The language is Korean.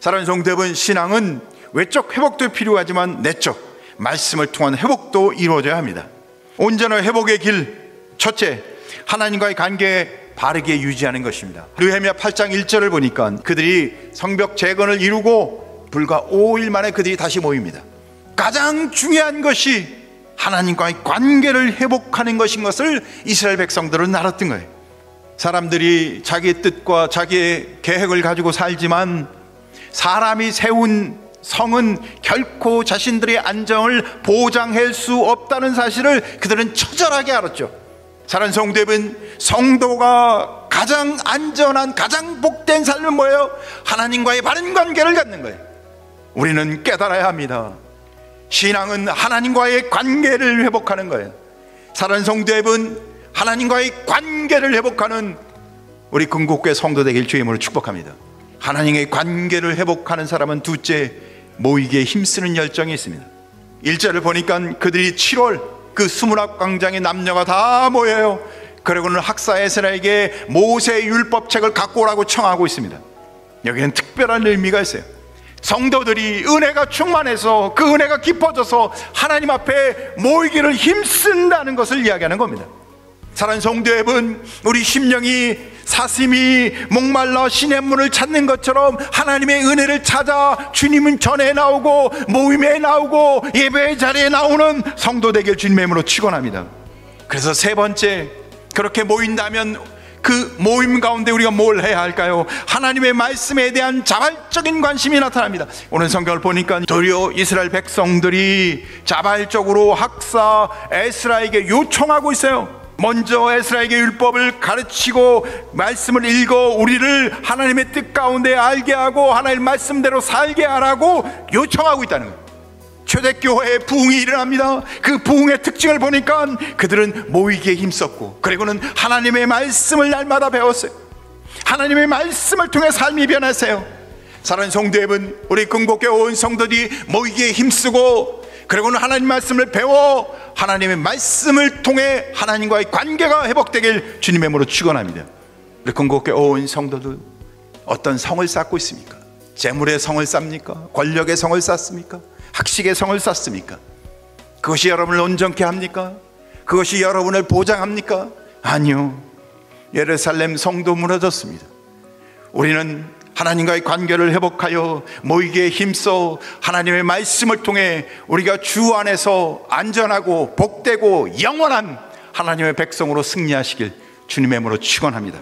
사랑하는 성도 여러분, 신앙은 외적 회복도 필요하지만 내적 말씀을 통한 회복도 이루어져야 합니다. 온전한 회복의 길, 첫째, 하나님과의 관계 바르게 유지하는 것입니다. 느헤미야 8장 1절을 보니까 그들이 성벽 재건을 이루고 불과 5일 만에 그들이 다시 모입니다. 가장 중요한 것이 하나님과의 관계를 회복하는 것인 것을 이스라엘 백성들은 알았던 거예요. 사람들이 자기의 뜻과 자기의 계획을 가지고 살지만 사람이 세운 성은 결코 자신들의 안정을 보장할 수 없다는 사실을 그들은 처절하게 알았죠. 사랑하는 성도 여러분, 성도가 가장 안전한, 가장 복된 삶은 뭐예요? 하나님과의 바른 관계를 갖는 거예요. 우리는 깨달아야 합니다. 신앙은 하나님과의 관계를 회복하는 거예요. 사랑하는 성도 여러분, 하나님과의 관계를 회복하는 우리 건국교회 성도 되길 주의 이름으로 축복합니다. 하나님의 관계를 회복하는 사람은 둘째, 모이기에 힘쓰는 열정이 있습니다. 1절을 보니까 그들이 7월 그 수문학 광장에 남녀가 다 모여요. 그리고는 학사 에스라에게 모세 율법책을 갖고 오라고 청하고 있습니다. 여기는 특별한 의미가 있어요. 성도들이 은혜가 충만해서 그 은혜가 깊어져서 하나님 앞에 모이기를 힘쓴다는 것을 이야기하는 겁니다. 사랑하는 성도 여러분, 우리 심령이 사슴이 목말라 시냇물을 찾는 것처럼 하나님의 은혜를 찾아 주님은 전에 나오고 모임에 나오고 예배의 자리에 나오는 성도 되길 주님의 이름으로 축원합니다. 그래서 세 번째, 그렇게 모인다면 그 모임 가운데 우리가 뭘 해야 할까요? 하나님의 말씀에 대한 자발적인 관심이 나타납니다. 오늘 성경을 보니까 도리어 이스라엘 백성들이 자발적으로 학사 에스라에게 요청하고 있어요. 먼저 에스라에게 율법을 가르치고 말씀을 읽어 우리를 하나님의 뜻 가운데 알게 하고 하나님 말씀대로 살게 하라고 요청하고 있다는 거예요. 초대교회에 부흥이 일어납니다. 그 부흥의 특징을 보니까 그들은 모이기에 힘썼고, 그리고는 하나님의 말씀을 날마다 배웠어요. 하나님의 말씀을 통해 삶이 변했어요. 사랑하는 성도 여러분, 우리 건국교회 온 성도들이 모이기에 힘쓰고, 그리고는 하나님 말씀을 배워 하나님의 말씀을 통해 하나님과의 관계가 회복되길 주님의 이름으로 축원합니다. 우리 건국교회 온 성도들, 어떤 성을 쌓고 있습니까? 재물의 성을 쌓습니까? 권력의 성을 쌓습니까? 학식의 성을 쌓습니까? 그것이 여러분을 온전케 합니까? 그것이 여러분을 보장합니까? 아니요. 예루살렘 성도 무너졌습니다. 우리는 하나님과의 관계를 회복하여 모이기에 힘써 하나님의 말씀을 통해 우리가 주 안에서 안전하고 복되고 영원한 하나님의 백성으로 승리하시길 주님의 이름으로 축원합니다.